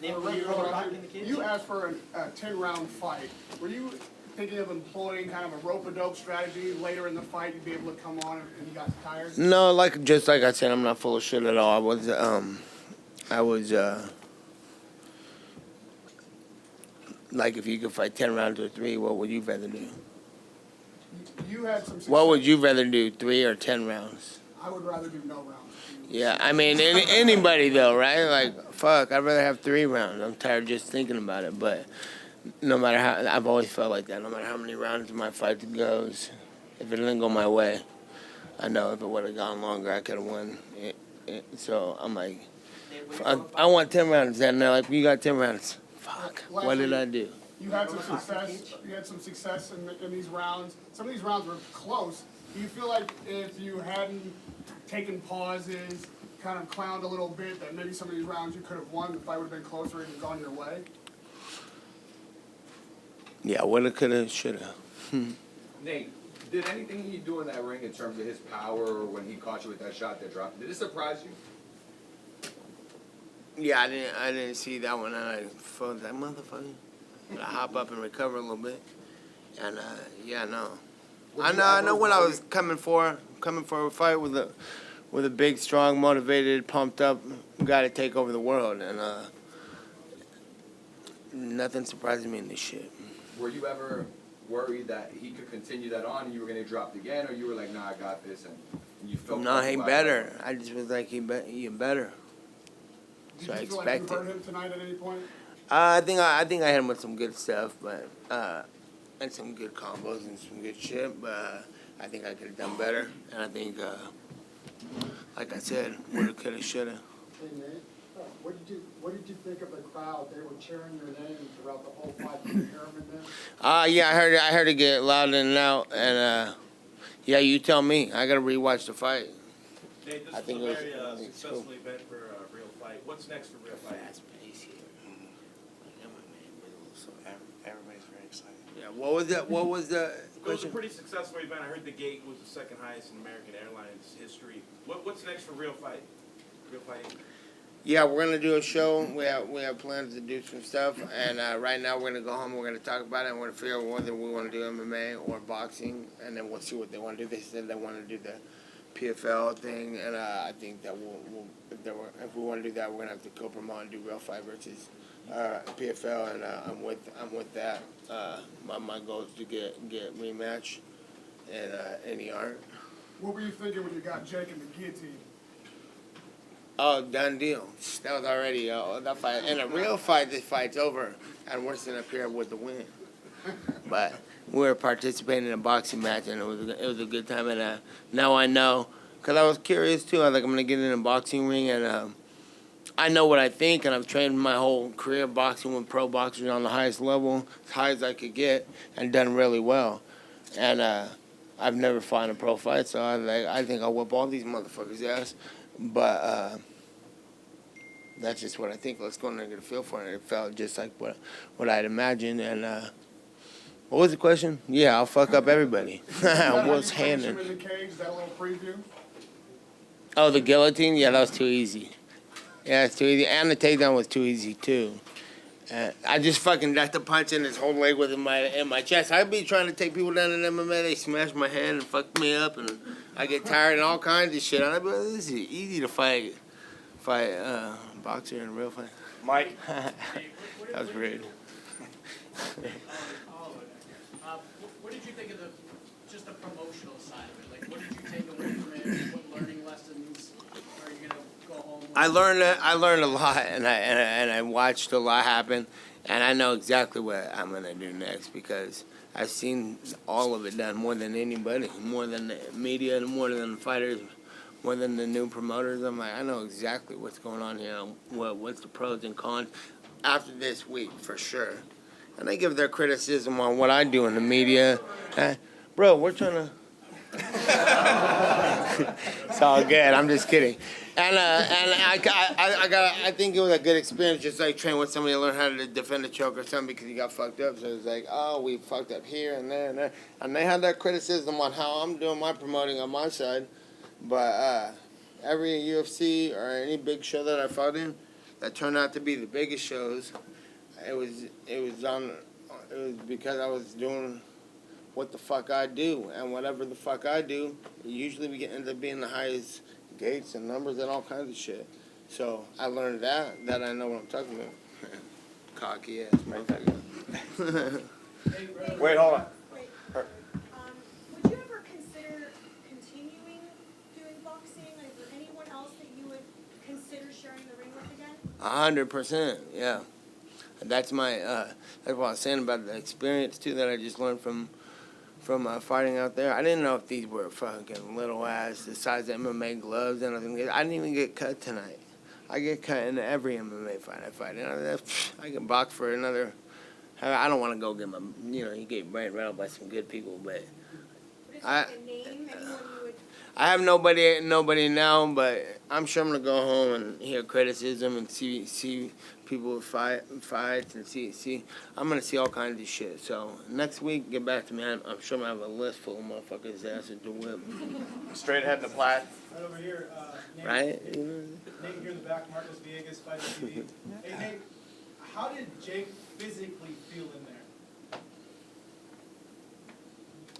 You asked for a 10-round fight. Were you thinking of employing kind of a rope-a-dope strategy later in the fight? You'd be able to come on and you got tired? No, just like I said, I'm not full of shit at all. I was like, if you could fight 10 rounds or 3, what would you rather do? You had some success. What would you rather do, 3 or 10 rounds? I would rather do no rounds. Yeah, I mean, anybody though, right? Like, fuck, I'd rather have 3 rounds. I'm tired just thinking about it, but no matter how, I've always felt like that. No matter how many rounds my fight goes, if it didn't go my way, I know if it would have gone longer, I could have won. So I'm like, I want 10 rounds. And they're like, you got 10 rounds. Fuck, what did I do? You had some success. You had some success in these rounds. Some of these rounds were close. Do you feel like if you hadn't taken pauses, kind of clowned a little bit, that maybe some of these rounds you could have won, the fight would have been closer and gone your way? Yeah, woulda, coulda, shoulda. Nate, did anything he do in that ring in terms of his power or when he caught you with that shot that dropped, did it surprise you? Yeah, I didn't see that one, and I felt that motherfucker. I hop up and recover a little bit, and yeah, no. I know what I was coming for a fight with a big, strong, motivated, pumped up guy to take over the world, and nothing surprises me in this shit. Were you ever worried that he could continue that on and you were going to drop again, or you were like, nah, I got this, and you felt? No, he better. I just was like, he better. So I expected. Did you feel like you hurt him tonight at any point? I think I hit him with some good stuff, but and some good combos and some good shit. But I think I could have done better, and I think, like I said, woulda, coulda, shoulda. Hey Nate, what did you think of the crowd? They were cheering your name throughout the whole fight. Did you hear them in there? Yeah, I heard it get loud in and out, and yeah, you tell me. I gotta rewatch the fight. Nate, this I think was it a was very successful event for a real fight. What's next for real fight? Everybody's very excited. Yeah, what was the It was a question? pretty successful event. I heard the gate was the second highest in American Airlines history. What's next for real fight? Real fighting? Yeah, we're gonna do a show. We have plans to do some stuff, and right now we're gonna go home. We're gonna talk about it, and we're gonna figure out whether we want to do MMA or boxing, and then we'll see what they want to do. They said they want to do the PFL thing, and I think that if we want to do that, we're gonna have to co-promote and do real fight versus PFL, and I'm with that. My goal is to get rematch, and any art. What were you thinking when you got Jake in the guillotine? Oh, done deal. That was already that fight. In a real fight, this fight's over, and we're sitting up here with the win. But we were participating in a boxing match, and it was a good time. And now I know, because I was curious too. I was like, I'm gonna get in a boxing ring, and I know what I think, and I've trained my whole career boxing with pro boxers on the highest level, as high as I could get, and done really well. And I've never fought in a pro fight, so I think I'll whip all these motherfuckers' ass. But that's just what I think. Let's go in there and get a feel for it. It felt just like what I'd imagined. And what was the question? Yeah, I'll fuck up everybody. What's handing? In the cage, that little preview? Oh, the guillotine? Yeah, that was too easy. Yeah, it's too easy. And the takedown was too easy, too. I just fucking got to punch in his whole leg with in my chest. I'd be trying to take people down in MMA. They smash my head and fuck me up, and I get tired and all kinds of shit. I'd be like, this is easy to fight boxer in a real fight. Mike. That was rude. What did you think of just the promotional side of it? Like, what did you take away from it? What learning lessons are you gonna go home with? I learned a lot, and I watched a lot happen, and I know exactly what I'm gonna do next because I've seen all of it done more than anybody, more than the media, more than the fighters, more than the new promoters. I'm like, I know exactly what's going on here, what's the pros and cons after this week for sure. And they give their criticism on what I do in the media. Bro, we're trying to... It's all good. I'm just kidding. And I think it was a good experience, just like training with somebody to learn how to defend a choke or something because you got fucked up. So it's like, oh, we fucked up here and there and there. And they had that criticism on how I'm doing my promoting on my side. But every UFC or any big show that I fought in, that turned out to be the biggest shows, it was because I was doing what the fuck I do, and whatever the fuck I do, usually we end up being the highest gates and numbers and all kinds of shit. So I learned that I know what I'm talking about. Cocky ass motherfucker. Wait, hold on. Wait, would you ever consider continuing doing boxing? Is there anyone else that you would consider sharing the ring with again? 100%, yeah. And that's my that's what I was saying about the experience too that I just learned from fighting out there. I didn't know if these were fucking little ass the size of MMA gloves and everything. I didn't even get cut tonight. I get cut in every MMA fight I fight. I can box for another. I don't want to go get my, you get brain rattled by some good people, but What is like a name, anyone you would? I have nobody now, but I'm sure I'm gonna go home and hear criticism and see people fights and see. I'm gonna see all kinds of shit. So next week, get back to me. I'm sure I'm gonna have a list full of motherfuckers' asses to whip. Straight ahead in the plat. Right over here, Nate. Right? Nate here in the back, Marcos Villegas, Fight TV. Hey Nate, how did Jake physically feel in there?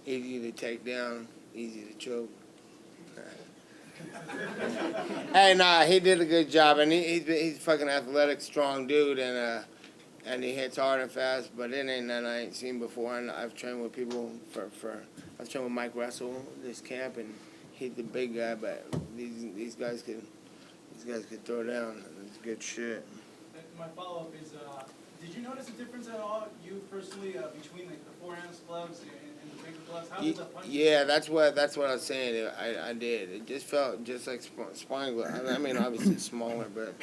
Easy to take down, easy to choke. Hey, nah, he did a good job, and he's a fucking athletic, strong dude, and he hits hard and fast. But it ain't nothing I ain't seen before. And I've trained with people I've trained with Mike Russell this camp, and he's the big guy. But these guys could throw down. It's good shit. And my follow-up is, did you notice a difference at all, you personally, between the four-ounce gloves and the bigger gloves? How did the punch? Yeah, that's what I was saying. I did. It just felt just like sparring gloves. I mean, obviously smaller, but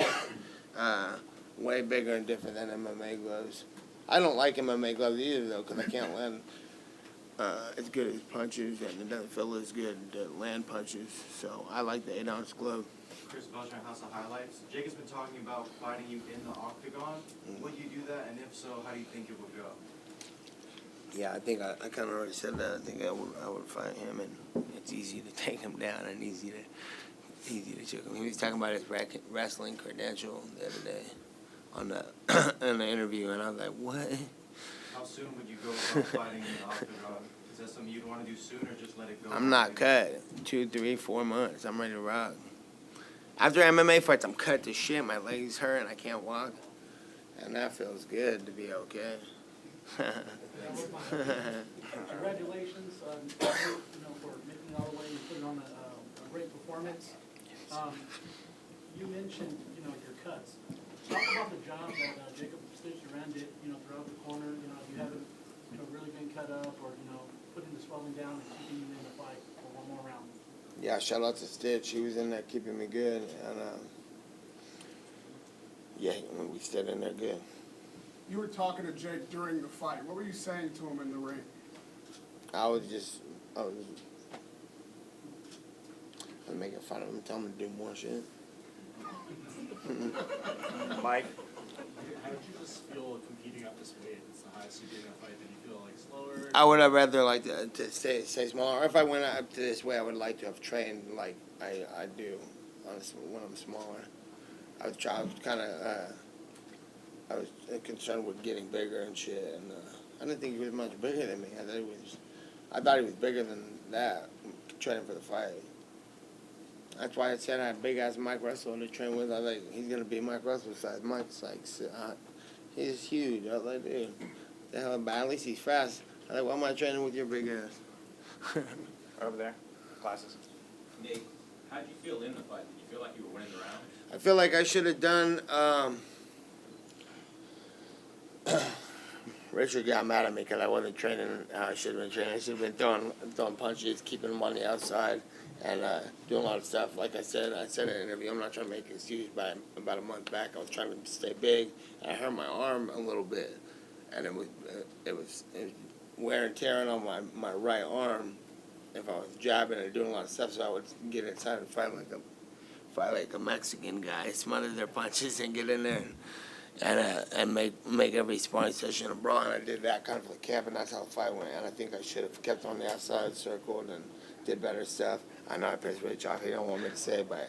way bigger and different than MMA gloves. I don't like MMA gloves either, though, because I can't land as good as punches, and it doesn't feel as good to land punches. So I like the 8-ounce glove. Chris Belcher, House of Highlights. Jake has been talking about fighting you in the octagon. Would you do that? And if so, how do you think it would go? Yeah, I think I kind of already said that. I think I would fight him, and it's easy to take him down and easy to choke him. He was talking about his wrestling credential the other day on in the interview, and I was like, what? How soon would you go about fighting in the octagon? Is that something you'd want to do soon, or just let it go? I'm not cut. 2, 3, 4 months. I'm ready to rock. After MMA fights, I'm cut to shit. My legs hurt and I can't walk, and that feels good to be okay. Congratulations on, for making it all the way and putting on a great performance. You mentioned, your cuts. Talk about the job that Jacob Stitch-Duran did, throughout the corner. If you haven't, really been cut up or, putting the swelling down and keeping you in the fight for one more round. Yeah, shout out to Stitch. He was in there keeping me good, and yeah, we stayed in there good. You were talking to Jake during the fight. What were you saying to him in the ring? I was making fun of him, telling him to do more shit. Mike. How did you just feel competing at this weight? It's the highest you did in a fight. Did you feel like slower? I would have rather liked to stay smaller. Or if I went up to this way, I would like to have trained like I do, honestly, when I'm smaller. I was kind of I was concerned with getting bigger and shit, and I didn't think he was much bigger than me. I thought he was bigger than that, training for the fight. That's why I said I had big ass Mike Russell to train with. I was like, he's gonna be Mike Russell's size. Mike's like, he's huge. I was like, dude, the hell, but at least he's fast. I was like, why am I training with your big ass? Over there. Classes. Nate, how did you feel in the fight? Did you feel like you were winning the round? I feel like I should have done. Richard got mad at me because I wasn't training how I should have been training. I should have been throwing punches, keeping him on the outside, and doing a lot of stuff. Like I said in an interview, I'm not trying to make an excuse, but about a month back, I was trying to stay big, and I hurt my arm a little bit, and it was wear and tearing on my right arm if I was jabbing and doing a lot of stuff, so I would get inside and fight like a Mexican guy, smother their punches and get in there and make every sparring session a brawl. And I did that kind of for the camp, and that's how the fight went. And I think I should have kept on the outside, circled, and did better stuff. I know I pissed Rich off. He don't want me to say it, but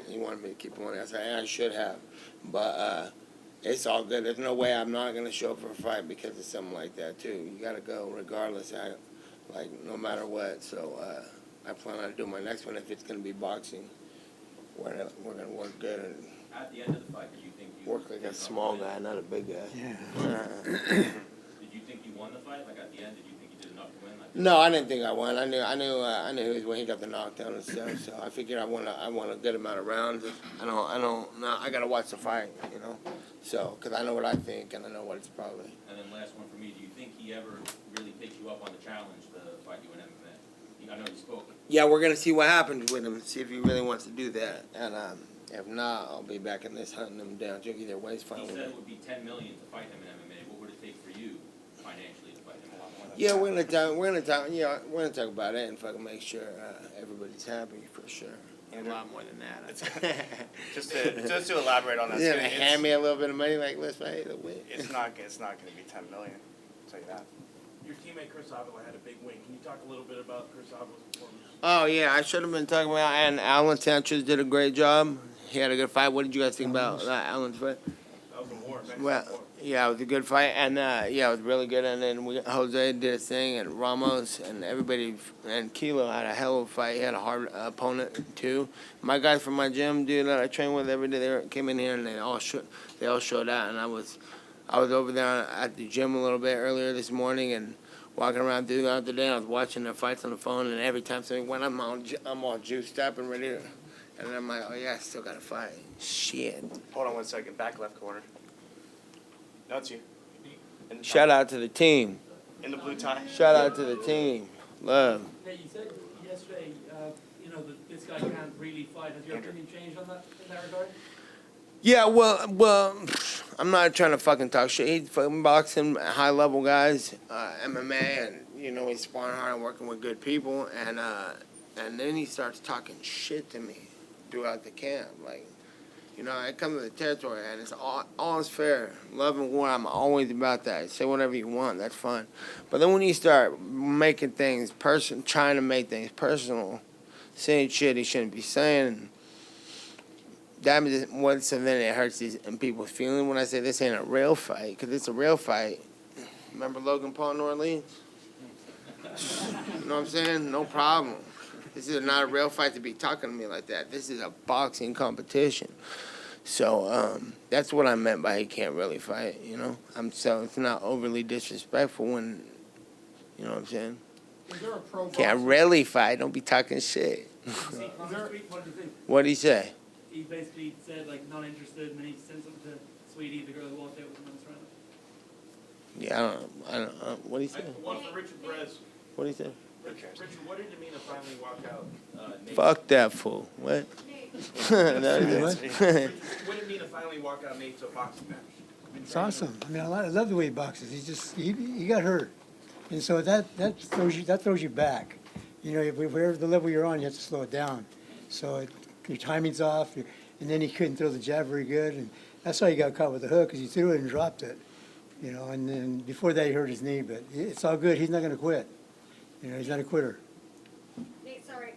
he wanted me to keep on. I said I should have, but it's all good. There's no way I'm not gonna show up for a fight because of something like that too. You gotta go regardless. Like no matter what. So I plan on doing my next one if it's gonna be boxing. We're gonna work good and At the end of the fight, do you think you work like a small guy, not a big guy. Did you think you won the fight? Like at the end, did you think you did enough to win? Like, No, I didn't think I won. I knew he was when he got the knockdown and stuff. So I figured I won a good amount of rounds. I gotta watch the fight, you know. So, cause I know what I think and I know what it's probably. and then last one for me, do you think he ever really picked you up on the challenge to fight you in MMA? I know you spoke. Yeah, we're gonna see what happens with him. See if he really wants to do that. And if not, I'll be back in this hunting him down. Either way, it's fine He with said me. it would be $10 million to fight him in MMA. What would it take for you financially to fight him? A lot more. Yeah, we're gonna talk about it and fucking make sure everybody's happy for sure. A lot more than that. Just to elaborate on that, He's gonna hand me a little bit of money, like let's fight a win. it's not going to be 10 million. I'll tell you that. Your teammate Chris Avila had a big win. Can you talk a little bit about Chris Avila's performance? Oh yeah, I should have been talking about. And Alan Sanchez did a great job. He had a good fight. What did you guys think about Alan's fight? That was a war. Well, yeah, it was a good fight, and yeah, it was really good. And then Jose did his thing, and Ramos and everybody, and Kilo had a hell of a fight. He had a hard opponent too. My guys from my gym, dude, that I train with every day, they came in here and they all showed out. And I was over there at the gym a little bit earlier this morning and walking around throughout the day. And I was watching the fights on the phone, and every time something went, I'm all juiced up and ready to. And then I'm like, oh yeah, I still got to fight. Shit. Hold on 1 second. Back left corner. No, it's you. In the Shout tie. out to the team. In the blue tie. Shout out to the team. Love. Hey, you said yesterday, that this guy can't really fight. Has your opinion changed on that, in that regard? Yeah, well, I'm not trying to fucking talk shit. He's fucking boxing, high level guys, MMA, and he's sparring hard and working with good people, and then he starts talking shit to me throughout the camp, like. I come to the territory, and it's all is fair. Love and war, I'm always about that. Say whatever you want, that's fine. But then when you start making things trying to make things personal, saying shit he shouldn't be saying, that means so then it hurts people's feelings when I say this ain't a real fight, because it's a real fight. Remember Logan Paul, New Orleans? You know what I'm saying? No problem. This is not a real fight to be talking to me like that. This is a boxing competition. So that's what I meant by he can't really fight, So it's not overly disrespectful when, you know what I'm saying? Is there a pro Can't boxer? really fight. Don't be talking shit. What did you think? What'd he say? He basically said, like, not interested, and then he sent something to Sweetie, the girl who walked out with him on his round. Yeah, I don't what'd he say? One for Richard Perez. What'd he say? Richard, what did it mean to finally walk out? Nate? Fuck that fool. What? What did it mean to finally walk out Nate to a boxing match? It's awesome. I mean, I love the way he boxes. He got hurt, and so that throws you back. Wherever the level you're on, you have to slow it down. So your timing's off, and then he couldn't throw the jab very good, and that's why he got caught with the hook, because he threw it and dropped it. And then before that he hurt his knee, but it's all good. He's not going to quit. He's not a quitter. Nate, sorry,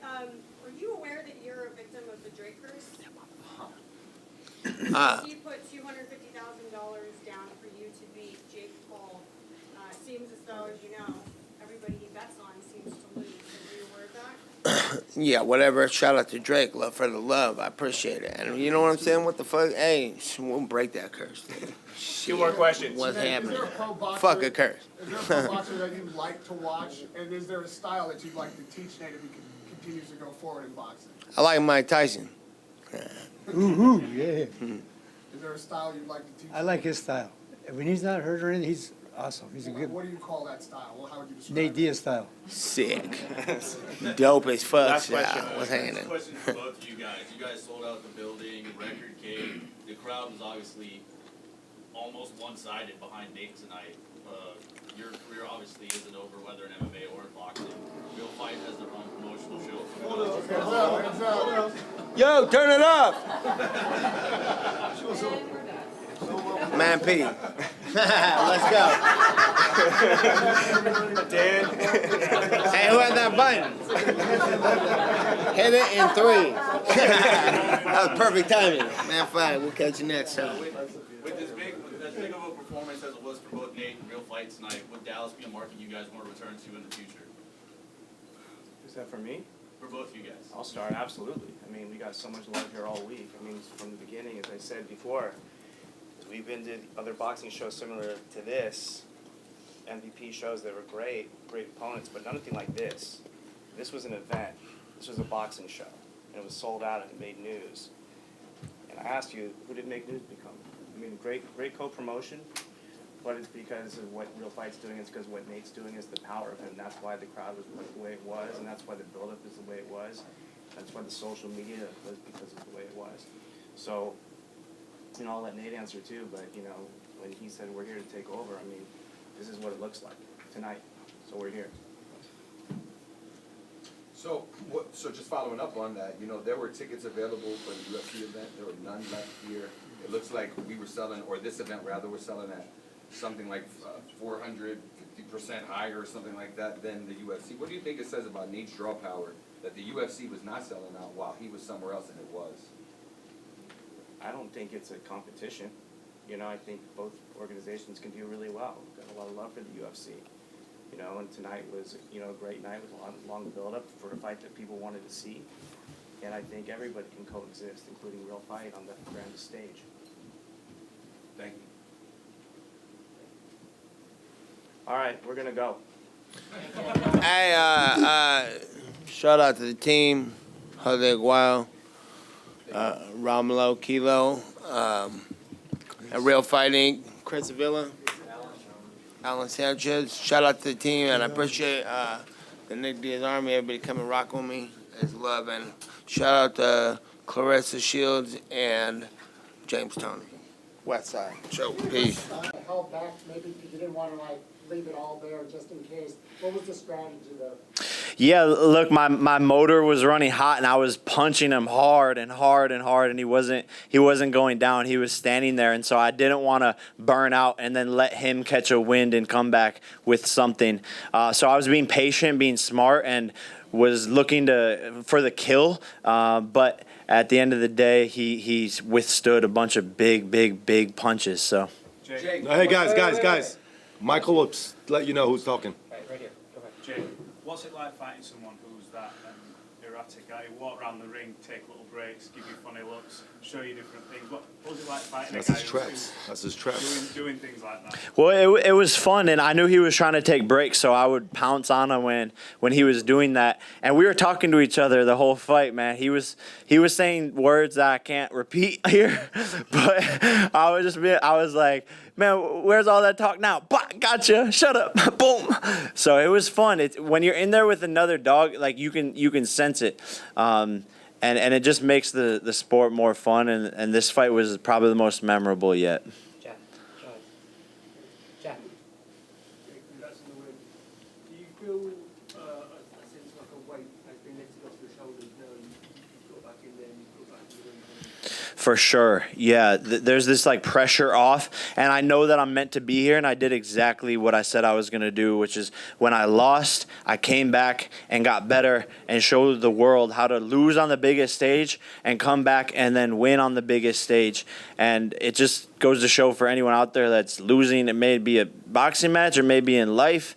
were you aware that you're a victim of the Drake curse? He put $250,000 down for you to beat Jake Paul. Seems as though, as you know, everybody he bets on seems to lose. Are you aware of that? Yeah, whatever. Shout out to Drake. Love for the love. I appreciate it. And you know what I'm saying? What the fuck? Hey, we'll break that curse. 2 more questions. What's Is happening? there a pro boxer? Fuck a curse. Is there a pro boxer that you'd like to watch, and is there a style that you'd like to teach Nate if he continues to go forward in boxing? I like Mike Tyson. Ooh, yeah. Is there a style you'd like to teach? I like his style. When he's not hurt or anything, he's awesome. He's a good What do you call that style? Well, how would you describe Nate it? Diaz style. Sick. Dope as fuck. Last question. What's hanging? Question for both of you guys. You guys sold out the building, record came. The crowd was obviously almost one-sided behind Nate tonight. Your career obviously isn't over, whether in MMA or in boxing. Real Fight has their own promotional show. Yo, turn it up. Man, P. Let's go. Dan. Hey, who had that button? Hit it in 3. That was perfect timing. Man, fine. We'll catch you next time. With as big of a performance as it was for both Nate and Real Fight tonight, would Dallas be a market you guys want to return to in the future? Is that for me? For both of you guys. I'll start, absolutely. I mean, we got so much love here all week. I mean, from the beginning, as I said before, we've been to other boxing shows similar to this, MVP shows that were great opponents, but nothing like this. This was an event. This was a boxing show, and it was sold out and it made news. And I asked you, who did Make News become? I mean, great co-promotion, but it's because of what Real Fight's doing. It's because what Nate's doing is the power of him. That's why the crowd was the way it was, and that's why the build-up is the way it was. That's why the social media was because of the way it was. So, you know, I'll let Nate answer too, but, you know, when he said we're here to take over, I mean, this is what it looks like tonight. So we're here. So just following up on that, you know, there were tickets available for the UFC event. There were none left here. It looks like we were selling, or this event rather, we're selling at something like 450% higher or something like that than the UFC. What do you think it says about Nate's draw power that the UFC was not selling out while he was somewhere else and it was? I don't think it's a competition. You know, I think both organizations can do really well. Got a lot of love for the UFC. You know, and tonight was, you know, a great night with a long build-up for a fight that people wanted to see. And I think everybody can coexist, including Real Fight, on the grandest stage. Thank you. All right, we're gonna go. Hey, shout out to the team, Jose Guao, Romulo, Kilo, and Real Fighting, Chris Avila, Alan Sanchez. Shout out to the team, and I appreciate the Nate Diaz Army, everybody coming rock with me. It's love, and shout out to Clarissa Shields and James Tony. West Side. So, peace. Held back, maybe because you didn't want to like leave it all there just in case. What was the strategy there? Yeah, look, my motor was running hot, and I was punching him hard and hard and hard, and he wasn't going down. He was standing there, and so I didn't want to burn out and then let him catch a wind and come back with something. So I was being patient, being smart, and was looking for the kill, but at the end of the day, he withstood a bunch of big punches. So. Jake. Hey guys. Michael will let you know who's talking. Right here. Go ahead. Jake, what's it like fighting someone who's that erratic guy? You walk around the ring, take little breaks, give you funny looks, show you different things. What was it like fighting That's a guy his traps. That's his traps. doing things like that? Well, it was fun, and I knew he was trying to take breaks, so I would pounce on him when he was doing that. And we were talking to each other the whole fight, man. He was saying words that I can't repeat here, but I was like, man, where's all that talk now? Bah, gotcha. Shut up. Boom. So it was fun. When you're in there with another dog, like you can sense it. And it just makes the sport more fun, and this fight was probably the most memorable yet. Jack. Congrats on the win. Do you feel a sense like a weight has been lifted off your shoulders now? You've got back in there and you've got back in the ring? For sure. Yeah, there's this like pressure off, and I know that I'm meant to be here, and I did exactly what I said I was going to do, which is when I lost, I came back and got better and showed the world how to lose on the biggest stage and come back and then win on the biggest stage. And it just goes to show for anyone out there that's losing, it may be a boxing match or maybe in life,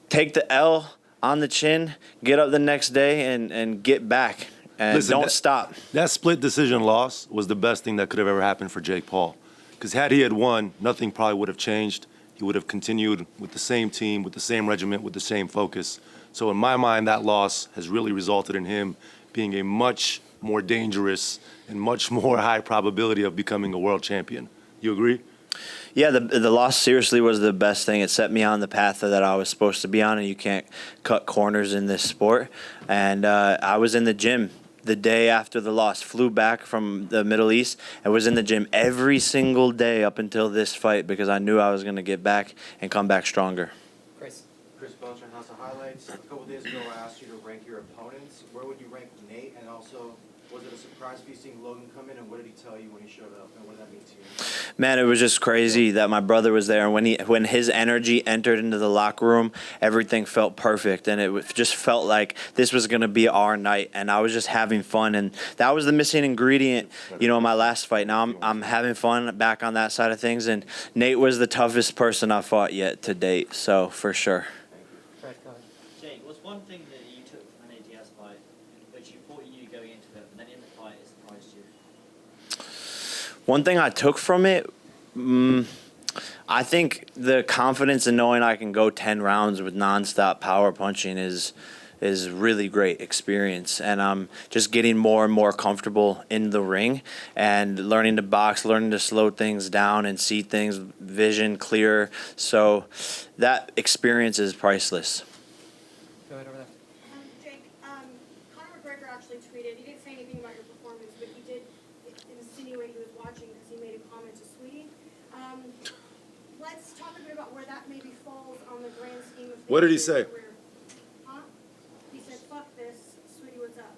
take the L on the chin, get up the next day and get back. And Listen, don't stop. That split decision loss was the best thing that could have ever happened for Jake Paul. Because had he had won, nothing probably would have changed. He would have continued with the same team, with the same regiment, with the same focus. So in my mind, that loss has really resulted in him being a much more dangerous and much more high probability of becoming a world champion. You agree? Yeah, the loss seriously was the best thing. It set me on the path that I was supposed to be on, and you can't cut corners in this sport. And I was in the gym the day after the loss, flew back from the Middle East and was in the gym every single day up until this fight because I knew I was going to get back and come back stronger. Chris Belcher, House of Highlights. A couple days ago, I asked you to rank your opponents. Where would you rank Nate and also Was it a surprise for you seeing Logan come in, and what did he tell you when he showed up, and what did that mean to you? Man, it was just crazy that my brother was there, and when his energy entered into the locker room, everything felt perfect, and just felt like this was gonna be our night, and I was just having fun, and that was the missing ingredient, in my last fight. Now I'm having fun back on that side of things, and Nate was the toughest person I fought yet to date, so for sure. Jake, what's one thing that you took from the Nate Diaz fight, which you thought you knew going into it, but then in the fight it surprised you? One thing I took from it, I think the confidence in knowing I can go 10 rounds with nonstop power punching is really great experience, and I'm just getting more and more comfortable in the ring and learning to box, learning to slow things down and see things vision clearer. So that experience is priceless. Go ahead over there. Jake, Conor McGregor actually tweeted, he didn't say anything about your performance, but he did insinuate he was watching because he made a comment to Sweetie. Let's talk a bit about where that maybe falls on the grand scheme of things. What did he say? Huh? He said, fuck this, Sweetie, what's up?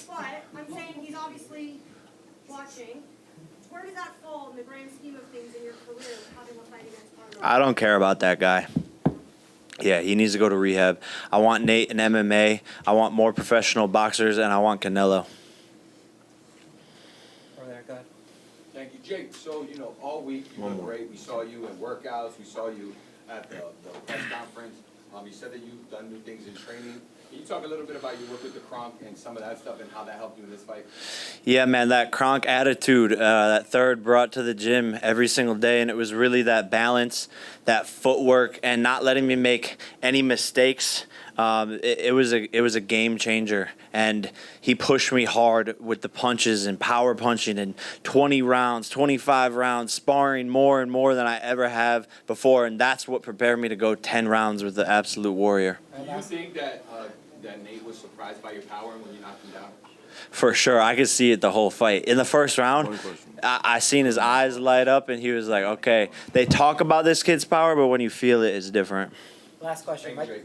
But I'm saying he's obviously watching. Where does that fall in the grand scheme of things in your career, having a fight against Conor? I don't care about that guy. Yeah, he needs to go to rehab. I want Nate in MMA. I want more professional boxers, and I want Canelo. Over there, go ahead. Thank you, Jake. So, all week you were great. We saw you in workouts. We saw you at the press conference. You said that you've done new things in training. Can you talk a little bit about your work with the Kronk and some of that stuff and how that helped you in this fight? Yeah, man, that Kronk attitude, that third brought to the gym every single day, and it was really that balance, that footwork, and not letting me make any mistakes. It was a game changer, and he pushed me hard with the punches and power punching and 20 rounds, 25 rounds, sparring more and more than I ever have before, and that's what prepared me to go 10 rounds with the absolute warrior. Do you think that Nate was surprised by your power when you knocked him down? For sure, I could see it the whole fight. In the first round, I seen his eyes light up, and he was like, okay, they talk about this kid's power, but when you feel it, it's different. Last question, Mike. Jake,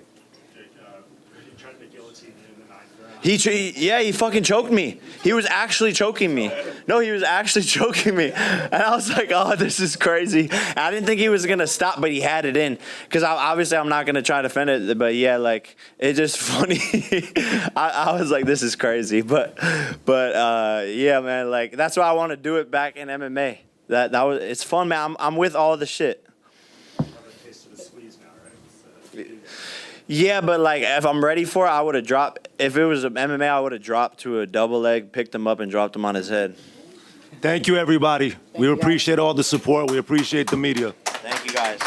he tried to guillotine you in the ninth round. He fucking choked me. He was actually choking me. No, he was actually choking me. And I was like, oh, this is crazy. I didn't think he was going to stop, but he had it in. Because obviously I'm not going to try to defend it. But yeah, like, it's just funny. I was like, this is crazy. But yeah, man, like, that's why I want to do it back in MMA. It's fun, man. I'm with all the shit. Yeah, but like if I'm ready for it, I would have dropped. If it was MMA, I would have dropped to a double leg, picked him up, and dropped him on his head. Thank you, everybody. We appreciate all the support. We appreciate the media. Thank you, guys.